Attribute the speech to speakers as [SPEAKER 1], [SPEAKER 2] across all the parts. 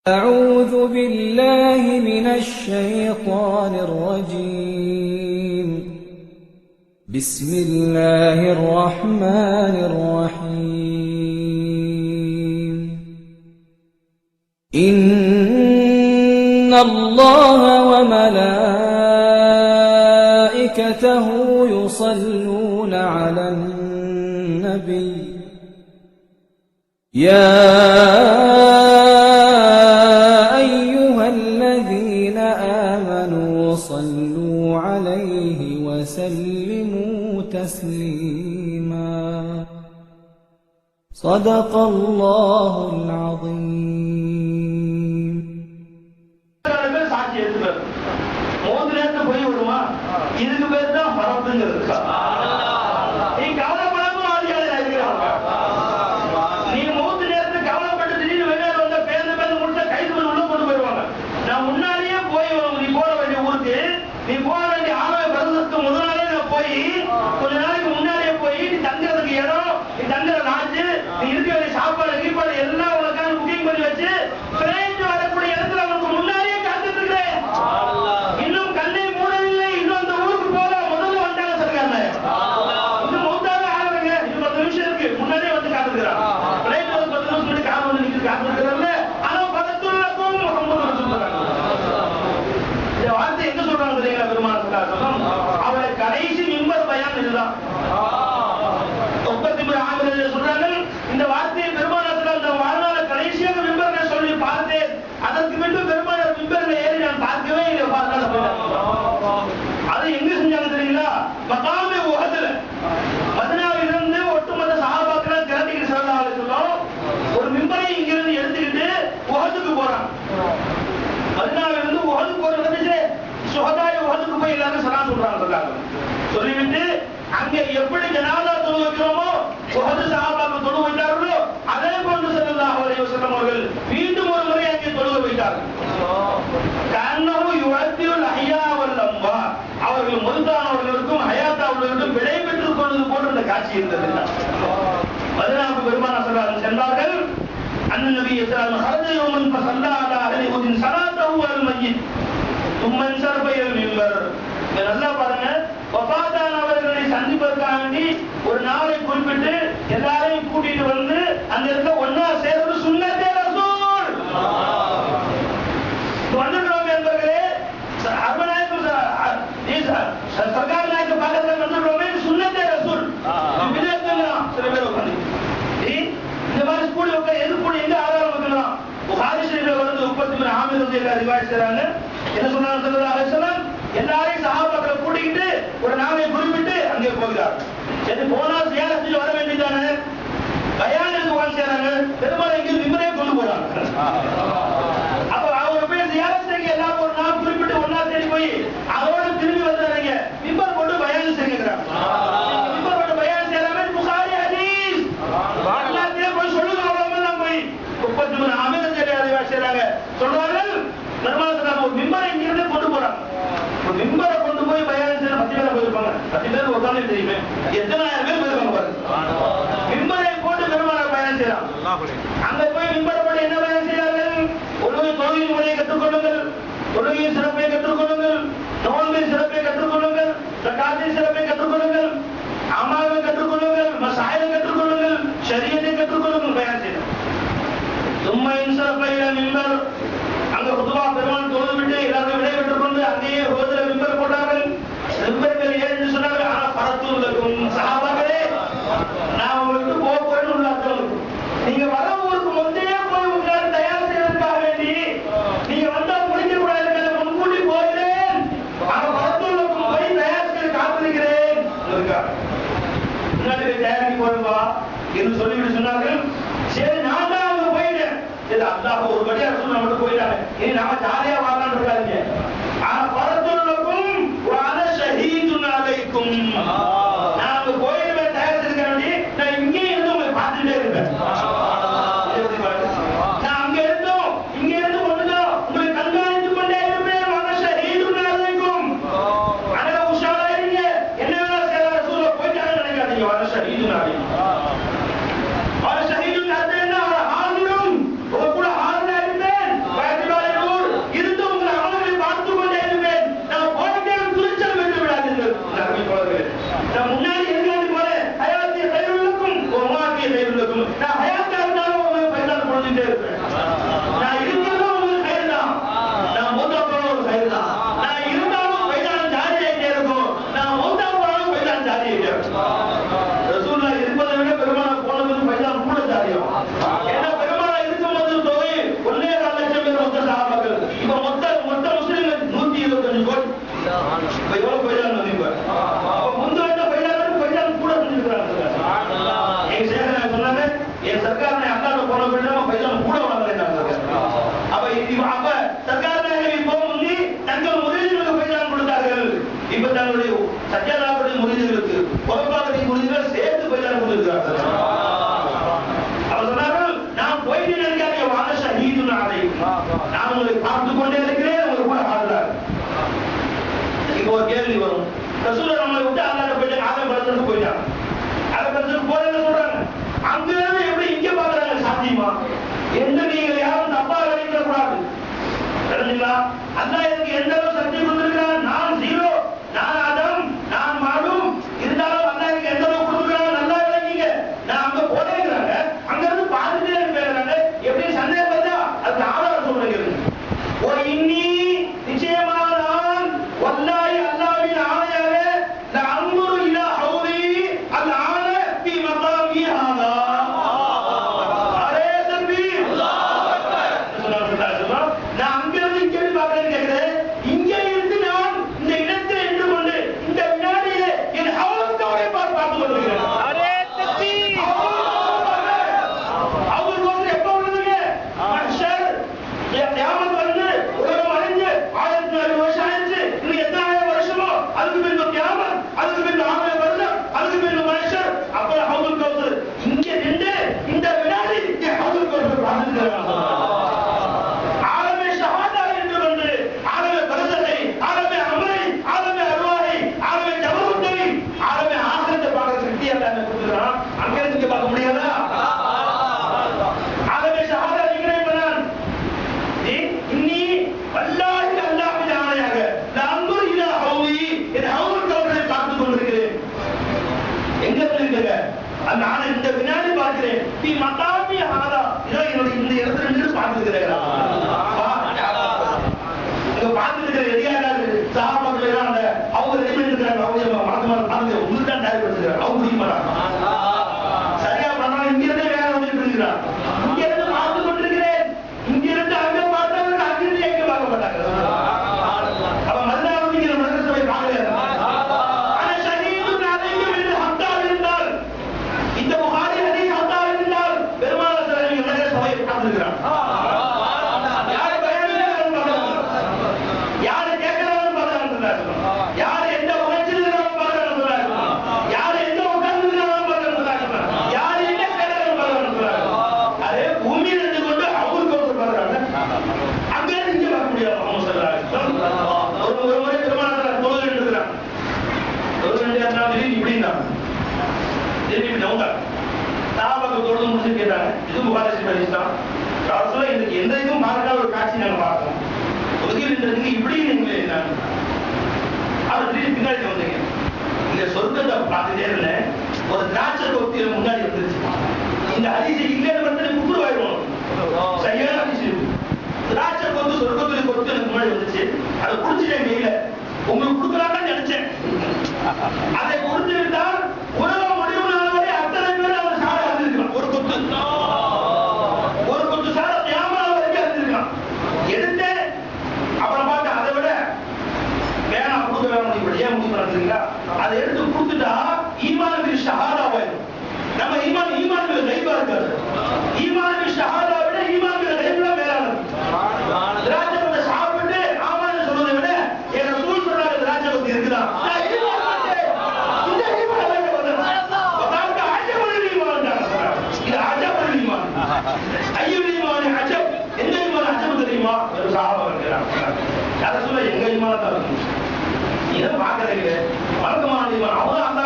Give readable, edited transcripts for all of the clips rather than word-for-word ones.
[SPEAKER 1] أعوذ بالله من الشيطان الرجيم. بسم الله الرحمن الرحيم. إن الله وملائكته يصلون على النبي يا أيها الذين آمنوا صلوا عليه وسلموا تسليما. صدق الله العظيم.
[SPEAKER 2] இதுக்கு பேர் தான் பரப்புங்கிறது. நீ கவலைப்படாம நீ மூத்து நேரத்து கவலைப்பட்டு திடீர்னு வெளியே வந்த பேருந்து முடிச்சா கைது பண்ணி உள்ள கொண்டு போயிருவாங்க. நான் முன்னாடியே போய் நீ போக வேண்டிய ஊருக்கு நீ போக வேண்டிய ஆலய வருடத்துக்கு முதல் நாளே நான் போய் கொஞ்ச நாளைக்கு முன்னாடியே போய் நீ தங்குறதுக்கு இடம், நீ தங்குற லாட்ஜ், நீ இருக்க வேண்டிய சாப்பாடு கீப்பாடு எல்லாம் உனக்கான புக்கிங் பண்ணி வச்சு பிளைட் வரக்கூடிய இடத்துல உனக்கு முன்னாடியே காத்துட்டு இருக்கிறேன். இன்னும் கண்ணை மூடவில்லை, இன்னும் அந்த ஊருக்கு போல முதல்ல வந்தாங்க சொல்றாங்க. இன்னும் மௌத்தாவே ஆளுங்க, இன்னும் 10 நிமிஷம் இருக்கு, முன்னாடியே வந்து காத்துக்கிறான். பிளைட் வந்து 10 நிமிஷம் முன்னாடி கார் வந்து நிற்கிறது காத்துக்கிறாங்க. ஆனா பதத்துள்ளக்கும் முகமது ரசூலுல்லாஹ் இந்த வார்த்தை எங்க சொல்றாங்க தெரியுங்களா? பெருமானார் ஸல்லல்லாஹு அலைஹி வஸல்லம் அவரை கடைசி மிம்பர் பயான் இதுதான். சொல்றாங்க இந்த வார்த்தையை பெருமானார் ஸல்லல்லாஹு அலைஹி வஸல்லம் வாழ்நாள கடைசியாக மிம்பர்ல சொல்லி பார்த்தேன். அதற்கு பின்பு பெருமானார் மிம்பர்ல ஏறி நான் பார்க்கவே இல்லை. அது எங்க செஞ்சாங்க தெரியுங்களா? மகாமே உஹதுல மதீனாவில் இருந்து ஒட்டுமொத்த சஹாபாக்கள் திரட்டிட்டு ஸல்லல்லாஹு அலைஹி வஸல்லம் ஒரு மிம்பரை இங்கிருந்து எடுத்துக்கிட்டு உஹதுக்கு போறாங்க. மதீனாவில் இருந்து உஹது போறது சுஹதாய் உஹதுக்கு போய் எல்லாரும் சலாம் சொல்றாங்க. சொல்லிவிட்டு அங்க எப்படி ஜனாதா தொழு வைக்கிறோமோ உஹது சஹாபாக்கள் தொழு வைத்தார்களோ அதே போன்று ஸல்லல்லாஹு அலைஹி வஸல்லம் அவர்கள் மீண்டும் ஒரு முறை அங்கே தொழு வைத்தார்கள். கன்னஹு யுஅத்தியுல் அஹ்யா வல் அம்வா, அவர்கள் மௌத்தானவர்களுக்கும் ஹயாத்தானவர்களுக்கும் விடை பெற்றுக் கொண்டது போன்ற அந்த காட்சி இருந்தது. மதீனாவுக்கு பெருமானார் ஸல்லல்லாஹு அலைஹி வஸல்லம் சென்றார்கள். அன்னன் நபி ஸல்லல்லாஹு அலைஹி வஸல்லம் ஹரஜ யௌமன் ஃபஸல்லா அலா அஹ்லி உதின் ஸலாத்தஹு அல் மய்யித் தும்மன் ஸர்பயல் மிம்பர். நல்லா பாருங்க, வஃபாத்தானவர்களை சந்திப்பதற்காக வேண்டி ஒரு நாளை குறிப்பிட்டு எல்லாரையும் கூட்டிட்டு வந்து அந்த இடத்துல ஒன்னா சேர்வது சுன்னத்தே ரசூல். வந்துடுறோம் என்பர்களே, அர்பநாயகம் சர்க்கார் நாயக்க பக்கத்தில் வந்துடுறோமே, சுன்னத்தே ரசூல். சில பேர் உட்காந்து இந்த மாதிரி ஸ்கூல் உட்காந்து எது கூட எங்க ஆதாரம் வைக்கலாம்? புகாரி ஷரீஃப்ல வந்து 33 ஆமீர் ரலியல்லாஹு ரிவாயத் செய்றாங்க. என்ன சொன்னாங்க ஸல்லல்லாஹு அலைஹி வஸல்லம்? எல்லாரையும் சஹாபாக்களை கூட்டிக்கிட்டு ஒரு நாளை குறிப்பிட்டு அங்கே போகிறார். சரி, போனா ஜியாரத் செஞ்சு வர வேண்டியதானே? பயானுக்கு வந்து சேராங்க, பெருமாள் எங்க மிம்பரே கொண்டு போறாங்க. அப்ப அவர் போய் ஜியாரத் செய்ய எல்லாரும் ஒரு நாள் குறிப்பிட்டு ஒன்னா தேடி போய் அதோட திரும்பி வந்துறாங்க. மிம்பர் போட்டு பயான் செய்கிறாங்க. மிம்பர் போட்டு பயான் செய்யறாங்க. புகாரி ஹதீஸ் எல்லாத்தையும் போய் சொல்லுங்க. அவ்வளவுதான் போய் 33 ஆமீர் ரலியல்லாஹு செய்றாங்க. சொல்றார்கள் பெருமாள் ஒரு மிம்பரை இங்கிருந்து கொண்டு போறாங்க. ஒரு மிம்பரை கொண்டு போய் பயான் செய்ய 10 பேர் போயிருப்பாங்க. 10 பேர் உட்கார்ந்து தெரியுமே எத்தனை ஆயிரம் பேர் போயிருப்பாங்க பாருங்க. மிம்பரை போட்டு பெருமாள் பயான் செய்யறாங்க. அங்க போய் மிம்பரை போட்டு என்ன பயான் செய்யறார்கள்? ஒருவரை தொழுகையின் முறையை கற்றுக்கொள்ளுங்கள், தொழுகையின் சிறப்பை கற்றுக்கொள்ளுங்கள், நோன்பின் சிறப்பை கற்றுக்கொள்ளுங்கள், ஜகாத்தின் சிறப்பை கற்றுக்கொள்ளுங்கள், அமாவை கற்றுக்கொள்ளுங்கள், மசாயிலை கற்றுக்கொள்ளுங்கள், ஷரியத்தை கற்றுக்கொள்ளுங்கள் பயான் செய்யறாங்க. சும்மா இன்சரப்பையில மிம்பர் அங்க பொதுவா பெருமாள் தொழுது விட்டு எல்லாரும் விடை பெற்றுக் கொண்டு அங்கேயே ரோதுல மிம்பர் போட்டார்கள். மிம்பர் மேல் ஏறி சொன்னார்கள். ஆனா பரத்துள்ளக்கும் சஹாபாக்களே, நான் உங்களுக்கு போக போறேன்னு உள்ள அர்த்தம். நீங்க வர ஊருக்கு முந்தையே போய் உங்களால தயார் செய்வதற்காக வேண்டி நீங்க வந்தா முடிக்க கூடாது, முன்கூட்டி போகிறேன். ஆனா பரத்துள்ளக்கும் போய் தயார் செய்து காத்திருக்கிறேன். முன்னாடி தயாரிக்கு போறவா என்று சொல்லிவிட்டு சொன்னார்கள். சரி, நான் தான் அவங்க போயிட்டேன். அல்லாஹ் ஒரு படியா ரசூல் நம்ம போயிட்டாங்க. இனி நாம ஜாலியா வாழலாம்னு இருக்காதீங்க. ஆனா பரத்துள்ளக்கும் வஅன ஷஹீதுன் அலைக்கும், நான் போயிடுவேன் தயார் செய்கிறேன். நான் இங்கே இருந்து உங்களை பார்த்துட்டே இருப்பேன். நான் அங்க இருந்தோம் இங்க இருந்து கொண்டுதான் உங்களை கண்காணித்துக் கொண்டே இருப்பேன். வஅன ஷஹீதுன் அலைக்கும், அங்க உஷாரா இருங்க. என்ன வேணா செய்யற ரசூல் போயிட்டாங்கன்னு நினைக்காதீங்க. வஅன ஷஹீதுன் அலைக்கும், வஅன ஷஹீதுன் அலைக்கும், ஒரு கூட ஆறுதல் இருப்பேன். சொல்லிட்டே இருப்பேன். நான் இருக்கிறதும் உங்களுக்கு கயிறு தான், நான் மூத்தா போன ஒரு கயிறு தான். நான் இருந்தாலும் பைதான் ஜாதி ஆகிட்டே இருக்கும், நான் மூத்தா போனாலும் பைதான் ஜாதி ஆகிட்டே இருக்கும். ரசூலுல்லாஹ் இருப்பதை விட பெருமானா போனது பைதான் கூட ஜாதியும். ஏன்னா பெருமானா இருக்கும்போது தொகை 1.25 லட்சம் பேர் மொத்த சஹாபாக்கள். இப்ப மொத்த முஸ்லிம்கள் 125 கோடி. இப்ப எவ்வளவு பைதான் வந்து முந்து வந்த பைதான் கூட செஞ்சிருக்கிறாங்க. எங்க சேகர சொன்னாங்க, என் சர்க்காரனை அல்லாஹ் போன பிறகு பைதான் கூட வளர்ந்தாங்க. அப்ப சர்க்காரனை இப்போ முந்தி தங்கள் முரீதுகளுக்கு பைதான் கொடுத்தார்கள். இப்ப தங்களுடைய சத்யாதாவுடைய முரீதுகளுக்கு பொறுப்பாளரின் முரீதுகள் சேர்த்து பைதான் கொடுத்திருக்கிறார்கள். அவர் சொன்னார்கள், நான் போயிட்டு நினைக்காதீங்க, வாங்க ஷஹீது நாளை, நான் உங்களை பார்த்து கொண்டே இருக்கிறேன், உங்களை கூட ஆடுறார். இப்போ ஒரு கேள்வி வரும், ரசூலுல்லாஹ் நம்மளை விட்டு அல்லாஹ் போயிட்டு ஆதம் பலத்துக்கு போயிட்டாங்க. ஆதம் பலத்துக்கு போறேன்னு சொல்றாங்க, அங்க எப்படி இங்க பாக்குறாங்க? சாத்தியமா? என்று நீங்கள் யாரும் தப்பா நினைக்க கூடாது. தெரிஞ்சுங்களா? அல்லாஹ் எனக்கு எந்த அளவு சக்தி கொடுத்திருக்கிறான்? நான் ஜீரோ, நான் ஆதம், நான் மாடும். இருந்தாலும் அல்லாஹ் எனக்கு எந்த அளவு கொடுத்திருக்கிறான் நல்லா விளங்கிங்க. நான் அங்க போறேங்கிறாங்க, அங்க இருந்து பார்த்துட்டே இருக்கிறாங்க. எப்படி சந்தேகம் வந்தா அதுக்கு ஆதாரம் சொல்றீங்க. ஒரு இன்னி நிச்சயமா நான் வல்லாஹி அல்லாஹ்வின் ஆணையாக லஅன்துரு இலா ஹௌலி அல்ஆன ஃபீ மகாமி ஹாதா. அரே தக்பீர், அல்லாஹ் அக்பர். நான் அங்க இருந்து இங்க பார்க்கறேன்னு கேக்குறேன். இங்க இருந்து நான் இந்த இடத்தை என்று கொண்டு இந்த வினாடியிலே என் ஹவுலத்தோட பார்த்து கொண்டிருக்கிறேன். அரே தக்பீர், அவர் வந்து எப்ப வருதுங்க? மஹ்ஷர் கியாமத் வந்து உலகம் அழிஞ்சு 1400 வருஷம் ஆயிடுச்சு. இன்னும் எத்தனை வருஷமோ அதுக்கு பின்பு கியாமத், அதுக்கு பின்பு 1000 வருஷம், அதுக்கு பின்பு மஹ்ஷர், அப்புறம் ஹவுல் கௌசர். இங்க நின்று இந்த வினாடி ஹவுல் கௌசர் பார்த்துக்கிறாங்க. ஆலமே ஷஹாதா என்று கொண்டு ஆலமே பரசத்தை, ஆலமே அமரை, ஆலமே அருவாயை, ஆலமே ஜபருத்தை, ஆலமே ஆசிரத்தை பார்க்க சக்தி அல்லாஹ் கொடுத்துறான். அங்க இருந்து பார்க்க முடியாதா? ஆலமே ஷஹாதா இருக்கிறேன் நான். இன்னி வல்லாஹி அல்லாஹ்வின் ஆணையாக லஅன்துரு இலா ஹௌலி, என் ஹவுல் கௌசரை பார்த்து கொண்டிருக்கிறேன். எங்க இருக்கீங்க? அந்த ஆணை இந்த வினாடி பார்க்கிறேன். நீ மகாமி ஹாதா, இதோ என்னோட இந்த இடத்துல நின்று பார்த்துக்கிறேன். இங்க பார்த்துக்கிற எதிராக சஹாபாக்கள் எல்லாம் அந்த அவங்க ரெடி இருக்கிறாங்க. அவங்க மனசுமார பாருங்க, உங்களுக்கு தான் தயார்படுத்துகிறாங்க. அவங்க முடிய மாட்டாங்க. சரியா பண்ணா இங்க இருந்தே வேற வந்துட்டு இருக்கிறான். இங்க இருந்து பார்த்து கொண்டிருக்கிறேன். இங்க இருந்து அங்க பார்த்தவங்க அங்கிருந்து எங்க பார்க்க மாட்டாங்க. அவ மல்லாவுங்கிற மனசை பார்க்கல. ஆனா ஷஹீது அலைஹி என்று ஹத்தா இருந்தால், இந்த புகாரி ஹதீஸ் ஹத்தா இருந்தால் பெருமாள் ஸல்லல்லாஹு அலைஹி வஸல்லம் சபையை உட்கார்ந்திருக்கிறான். யார் பயணிக்கிறாங்க பாருங்க, யார் கேட்கிறாங்க பாருங்க, யார் எந்த உணர்ச்சியிலும் பாருங்க, யார் எந்த உட்கார்ந்திருக்கிறாங்க பாருங்க, யார் என்ன கேட்கிறாங்க பாருங்க. அதே பூமியில் இருந்து கொண்டு அவருக்கு ஒரு பாருங்க, அங்கே இங்க வர முடியாது. முஹம்மது ஸல்லல்லாஹு அலைஹி வஸல்லம் ஒரு முறை பெருமாள் தொழுது இருக்கிறாங்க. தொழுது இப்படின்னா திருப்பி நவுங்க சஹாபாக்கள் தொழுது முடிச்சு கேட்டாங்க, இது புகாரி ஹதீஸ் தான். ரசூலுல்லாஹ் இதுக்கு எந்த இதுவும் பார்க்காத ஒரு காட்சி நாங்க பார்க்கணும். ஒதுக்கின்றதுக்கு இப்படி நீங்க என்ன அவர் திருப்பி பின்னாடி வந்தீங்க. இந்த சொர்க்கத்தை பார்த்துட்டே இருந்தேன், ஒரு திராட்சை கொத்தியில முன்னாடி வந்துருச்சு. இந்த ஹதீஸை இல்லைன்னு வந்து குப்புருவாயிடும். சரியான ஹதீஸ் இருக்கு. திராட்சை கொத்து சொர்க்கத்துல கொத்து எனக்கு முன்னாடி வந்துச்சு. அதை குடிச்சிட்டேன் கையில. உங்களுக்கு கொடுக்கலாம்னு நினைச்சேன். அதை கொடுத்திருந்தால் உலகம் முடிவு நாள் வரை அத்தனை பேர் அவர் சாட அறிந்திருக்கலாம். ஒரு கொத்து சாட தியாமராக வரைக்கும் அறிந்திருக்கலாம். எடுத்தேன், அப்புறம் பார்த்தேன் அதை விட வேணாம் கொடுக்க வேணாம். இப்படி ஏன் முடிவு நடத்துறீங்களா? அதை எடுத்து கொடுத்துட்டா ஈமானுக்கு ஷஹாதா ஆயிடும். நம்ம ஈமானுக்கு கைபா இருக்காது. ஈமானுக்கு ஷஹாதா விட ஈமானுக்கு கைபா மேலானது. திராட்சை கொத்தை சாப்பிட்டு ஆமான்னு சொல்றதை விட என் ரசூல் சொன்னாங்க திராட்சை கொத்து இருக்குதா? எங்க ஈமான் தான் இதை பாக்குறீங்க. வழக்கமான ஈமான் அவங்க அந்த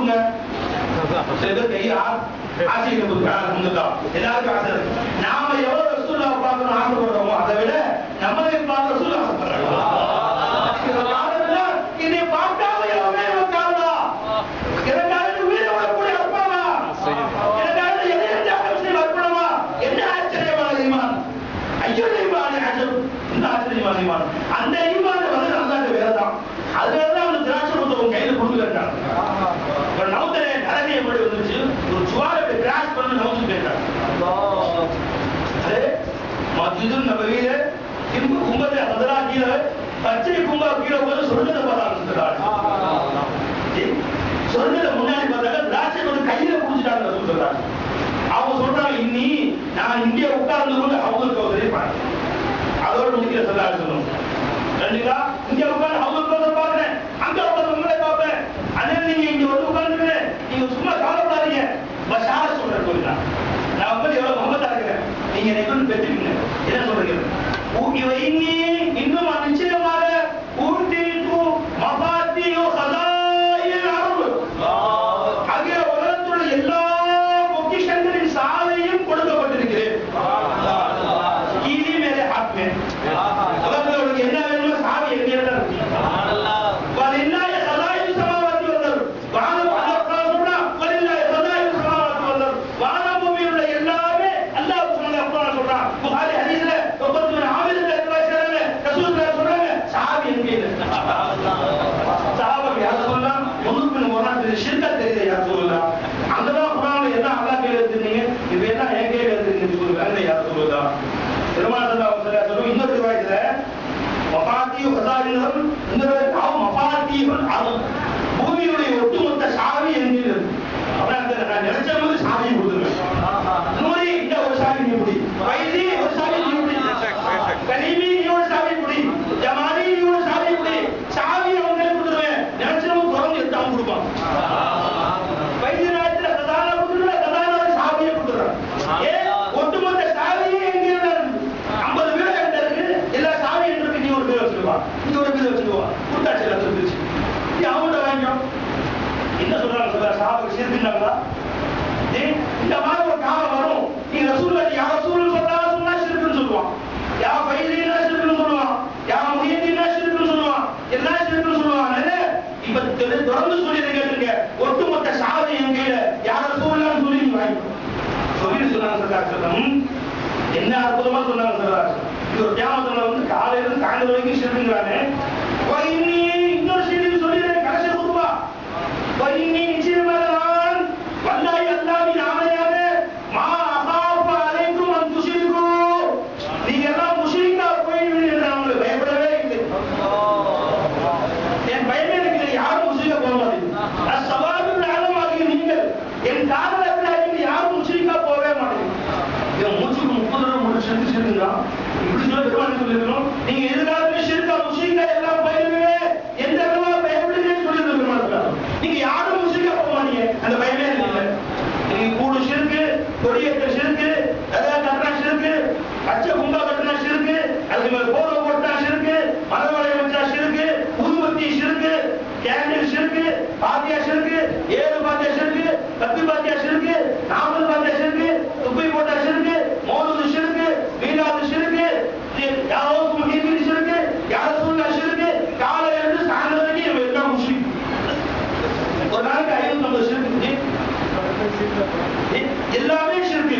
[SPEAKER 2] கொடுங்க. சில பேர் கையை ஆசையை கொடுக்குறாங்க. எல்லாருக்கும் ஆசை இருக்கு. நாம எவ்வளவு ரசூலுல்லாஹ் பார்க்கணும் ஆசைப்படுறோமோ அதை விட நம்மளை பார்க்க ரசூலுல்லாஹ் ஆசைப்படுறாங்க. இதை பார்க்காம எவனே காரணா எனக்காக உயிரை வரக்கூடிய அர்ப்பணமா, எனக்காக எதையும் தியாகம் செய்ய அர்ப்பணமா, என்ன ஆச்சரியமான ஈமான், ஐயோ ஈமான், என்ன ஆச்சரியமான ஈமான். அந்த ஈமான் வந்து அல்லாஹ்வுடைய வேலைதான். அதனாலதான் அவனுக்கு திராட்சை புத்தகம் கையில கொடுத்துட்டாங்க. ஒரு நவுத்தரே நரகையை முடி வந்துச்சு, ஒரு சுவாரை கிராஸ் பண்ணி நவுத்து போயிட்டாங்க. மஸ்ஜிதுன் நபவியில கிம்பு கும்பத்தை அதரா கீழே பச்சை கும்பா கீழே போது சொர்க்கத்தை பார்த்தாங்க. சொர்க்கத்தை முன்னாடி பார்த்தாங்க, திராட்சை கொண்டு கையில குடிச்சிட்டாங்க சொல்றாங்க. அவங்க சொல்றாங்க, இன்னி நான் இங்கே உட்கார்ந்து கொண்டு அவங்களுக்கு ஒரு பார்க்கிறேன். அதோட முடிக்கிற சொல்லாரு சொல்லணும். கண்டிப்பா இங்க உட்கார்ந்து அவங்க பாக்குறேன், அங்க உட்கார்ந்து உங்களை பார்ப்பேன். அதே நீங்க இங்க வந்து உட்கார்ந்து நீங்க சும்மா கவலைப்படாதீங்க. பஷார சொல்றேன் சொல்லுங்க, நான் வந்து எவ்வளவு மமதா இருக்கிறேன், நீங்க என்னை கொண்டு பெற்றுக்கீங்க. என்ன சொல்றீங்க? இன்னும் நிச்சயமாக ஆகிய உலகத்துள்ள எல்லா பொக்கிஷங்களின் சாலையும் கொடுக்கப்பட்டிருக்கிறேன். உலகத்தில் உனக்கு என்ன வேணுமோ சாவி எங்க பூமியுடைய ஒட்டுமொத்த சாவி என்கிறது. நான் நினைச்ச போது சாவி கொடுத்துருவேன். நூறி இந்த ஒரு சாவி நீ முடி, வைதி ஒரு சாவி நீ முடி, கனிமி நீ ஒரு சாவி முடி, ஜமானி நீ ஒரு சாவி முடி. சாவி அவங்களே கொடுத்துருவேன். நினைச்சவங்க தொடர்ந்து எடுத்து அவங்க கொடுப்பான். வைத்தியநாயகத்துல பிரதான கொடுத்துருவேன், பிரதான சாவியை கொடுத்துருவேன். ஏன் ஒட்டுமொத்த சாவியே எங்க 50 பேர் என்கிட்ட இருக்கு, எல்லா சாவி இருக்கு. நீ ஒரு பேர் வச்சுக்குவா, நீ ஒரு பேர் வச்சுக்குவா, கூட்டாட்சி எல்லாம் இருந்துச்சு. அவங்கள்ட்ட வாங்கிக்கோ. என்ன சொல்றாங்க சொல்ற சாபாக்கு சேர்த்துட்டாங்களா? இந்த மாதிரி ஒரு காலம் வரும், நீங்க ரசூலுல்லாஹி யா ரசூல் ஸல்லல்லாஹு அலைஹி வஸல்லம் ஷிர்க்குன்னு சொல்லுவான், யா ஃபைலினா ஷிர்க்குன்னு சொல்லுவான், யா முஹிதீனா ஷிர்க்குன்னு சொல்லுவான், எல்லாம் ஷிர்க்குன்னு சொல்லுவாங்க. இப்ப தொடர்ந்து சொல்லி கேளுங்க, ஒட்டுமொத்த சாவி என் கையில யா ரசூலுல்லாஹி சொல்லி வாங்கிக்கோ சொல்லி சொன்னாங்க. சொல்றாங்க என்ன அற்புதமா சொன்னாங்க. சொல்றாங்க இது ஒரு கியாமத்துல வந்து காலையில இருந்து சாயந்தரம் வரைக்கும் ஷிர்க்குங்கறானே. இன்னொரு செய்தி சொல்லி கடைசி குத்துபா, நிச்சயமாக நான் வல்லாஹி அல்லாஹ்வின் ஆணையாக மா அகாஃபு அலைக்கும் அன் துஷ்ரிகு, நீங்க எல்லாம் முஷ்ரிக்கா போய்விடுவீங்க என்று நான் உங்களுக்கு பயப்படவே இல்லை. என் பயமே இல்லை, யாரும் முஷ்ரிக்கா போக மாட்டீங்க. அஸ்ஸவாபுல் ஆலமாகிய நீங்கள் என் காதலத்தில் யாரும் முஷ்ரிக்கா போகவே மாட்டீங்க. இவன் மூச்சுக்கு 30 தடவை முடிச்சு சொல்லுங்க. இப்படி சொல்ல பெருமாள் சொல்லிருக்கணும், நீங்க எதிர்காலமே ஷிர்கா முஷ்ரிக்கா எல்லாம் போயிடுவீங்க, எந்த விதமா பயப்படுங்கன்னு சொல்லிருக்கணும் பெருமாள். நீங்க யாரும் முஷ்ரிக்கா போக மாட்டீங்க, அந்த பயமே இல்லை. நீங்க கூடு ஷிர்கு, கொடியேற்ற ஷிர்கு, கதா கட்டினா ஷிர்கு, பச்சை கும்பா கட்டினா ஷிர்கு, அதுக்கு மேல போர்வை போட்டா ஷிர்கு, மரவளை வச்சா ஷிர்கு, ஊதுபத்தி ஷிர்கு, கேண்டில் ஷிர்கு, பாத்தியா ஷிர்கு, 7 பாத்தியா ஷிர்கு, 10 பாத்தியா ஷிர்கு, 40 பாத்தியா ஷிர்கு, துப்பி போட்டா ஷிர்கு, மௌலூது ஷிர்கு, மீலாது ஷிர்கு, யாரோக்கு முஹிதீன் ஷிர்கு, யா ரசூலுல்லாஹ் ஷிர்கு, காலையில இருந்து சாயந்தரம் வரைக்கும் இவங்க எல்லாம் முஷ்ரிக். ஒரு நாளைக்கு 550 ஷிர்கு, எல்லாமே ஷிர்கு.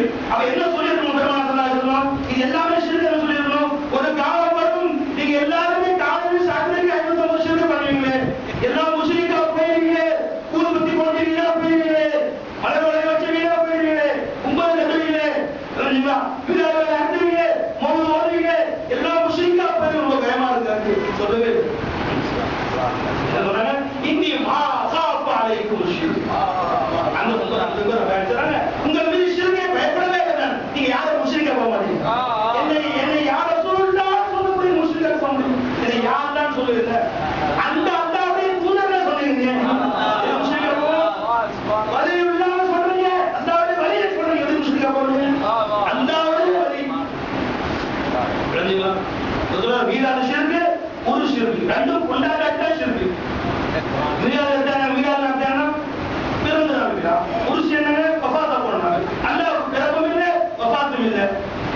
[SPEAKER 2] இருக்கிறான். புருஷ என்னங்க வஃபாத்தா போனாங்க. அல்லாஹ்வுக்கு பிறப்பும் இல்லை வஃபாத்தும் இல்லை.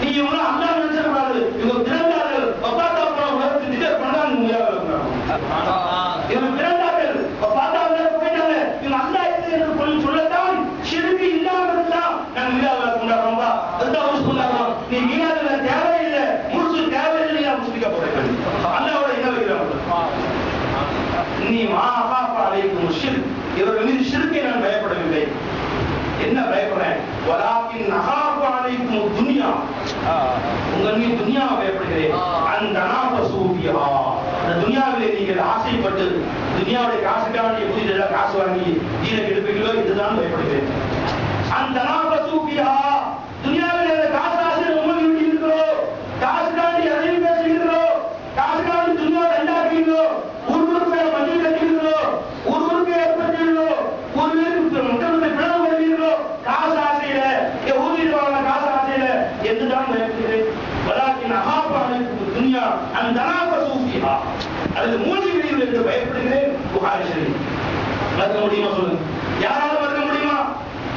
[SPEAKER 2] நீங்க இவங்க அல்லாஹ் நினைச்சிடக்கூடாது. இவங்க பிறந்தார்கள் வஃபாத்தா போன உலகத்துக்கு டிக்கெட் பண்ணா முடியாது. இவங்க பிறந்தார்கள் வஃபாத்தா போயிட்டாங்க. இவங்க அல்லாஹ் என்று கொஞ்சம் சொல்லத்தான் ஷிர்க் இல்லாமல் இருந்தா நாங்க மீலாதுல கொண்டாடுறோம்பா. அதுதான் ஹவுஸ் கொண்டாடுறோம். நீ மீலாதுல தேவையில்லை முழுசு தேவையில்லை முஸ்லிக்க போறேன். அல்லாஹ்வோட என்ன வைக்கிறாங்க? நீ மாஹாஃபா அலைக்கும் ஷிர்க். இவர்கள் மீது ஷிர்க்கை நான் பயப்படவில்லை. என்ன பயப்படுறேன்? வலாக்கின் நஹாஃபு அலைக்கும் துன்யா. உங்கள் மீது துன்யாவை பயப்படுகிறேன். அந்த நாஃபசூபியா. அந்த துன்யாவிலே நீங்கள் ஆசைப்பட்டு துன்யாவுடைய காசுக்காண்டி எப்படி இதெல்லாம் காசு வாங்கி தீனை கெடுப்பீங்களோ இதுதான் பயப்படுகிறேன். அந்த நாஃபசூபியா. துன்யாவிலே காசு ஆசை உங்கள் வீட்டில் இருக்கிறோ, காசுக்காண்டி எதையும் பேசுகிறீர்களோ, காசுக்காண்டி துன்யாவை ரெண்டாக்குறீங்களோ, ஊருக்கு மஞ்சள் கட்டுகிறீர்களோ, ஊருக்கு ஏற்படுத்தீர்களோ, ஒரு மக்களுடைய பிளவு வருவீர்களோ, காசு ஆசையில ஊதிடுவாங்க காசு ஆசையில என்றுதான் பயப்படுகிறேன். வலாக்கின் அகாபானுக்கு துன்யா அந்த நாஃபசூபியா. அதில் மூழ்கிவிடுவீர்கள் என்று பயப்படுகிறேன். புகாரி ஷரீஃப். மறுக்க முடியுமா சொல்லுங்க? யாரால மறுக்க முடியுமா?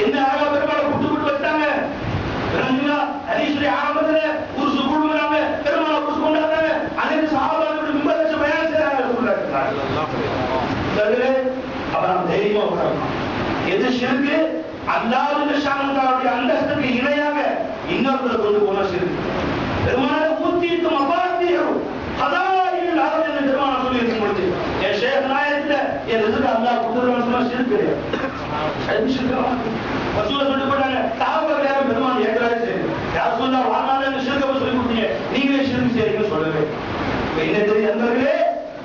[SPEAKER 2] என்ன அழகா பெருமாளை புட்டு புட்டு வச்சாங்க. ஹதீஸுடைய ஆரம்பத்துல ஒரு சுகுடுறாங்க, பெருமாளை புடிச்சு கொண்டாடுறாங்க. அனைத்து சஹாபாக்களுடைய மிம்பர் வச்சு பயான் செய்றாங்க. அப்புறம் தைரியமா உட்காரணும். எது ஷிர்க்? அல்லாஹ்வுடைய ஷானுடைய அந்தஸ்துக்கு இணையாக இன்னொருத்தரை கொண்டு போன ஷிர்க். பெருமாளை ஊத்திட்டு மபாத்தியோ ஹதாயில் அரபு என்று பெருமாளை சொல்லி இருக்கும் பொழுது என் ஷேக் நாயகத்துல என் ரிஸ்க் அல்லாஹ் கொடுத்துருவான்னு சொன்னா ஷிர்க் கிடையாது. அது ஷிர்க். ரசூலுல்லாஹ் சொல்லிட்டு போட்டாங்க, சஹாபாக்கள் யாரும் பெருமாள் ஏற்கனவே சரி யார் சொன்னா வாழ்நாள் எனக்கு ஷிர்க்கை சொல்லி கொடுத்தீங்க, நீங்களே ஷிர்க் செய்றீங்கன்னு சொல்லவே. என்ன தெரியும் நண்பர்களே?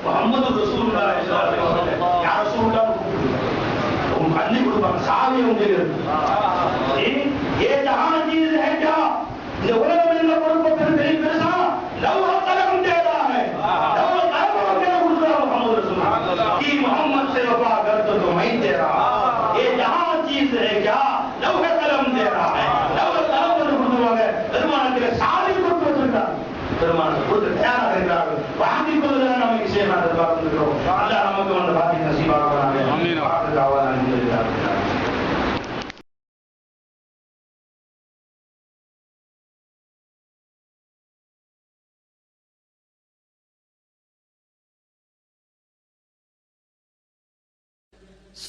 [SPEAKER 2] முஹம்மது ரசூலுல்லாஹ் ஸல்லல்லாஹு அலைஹி வஸல்லம் யா ரசூலுல்லாஹ் உங்க அள்ளி கொடுப்பாங்க. சாவியை உங்களுக்கு ஏ ஜஹான் சீஸ் ஹை கயா, இந்த உலகம் என்ன பொறுப்பு பெரிய பெருசா லவ் கலம் தேடா है லவ் கலம் தேட கொடுக்குறாங்க முஹம்மது ரசூலுல்லாஹ் की मोहम्मद से वफा कर तो मैं तेरा ये जहां चीज है क्या लव कलम दे रहा है लव कलम கொடுத்துவாங்க. பெருமானத்திலே சாவி கொடுத்து வச்சிருக்காங்க. பெருமானத்தை கொடுத்து தயாராக இருக்கிறார்கள். வாங்கிக் கொள்வதற்கு நமக்கு செய்யலாம் எதிர்பார்த்திருக்கிறோம். அல்லாஹ் நமக்கு வந்து பாக்கி நசீபாக்குவாங்க. ஆமீன்.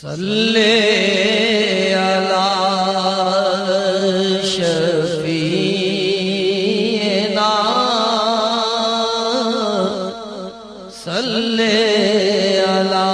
[SPEAKER 1] सल्ले अला शफीना सल्ले अला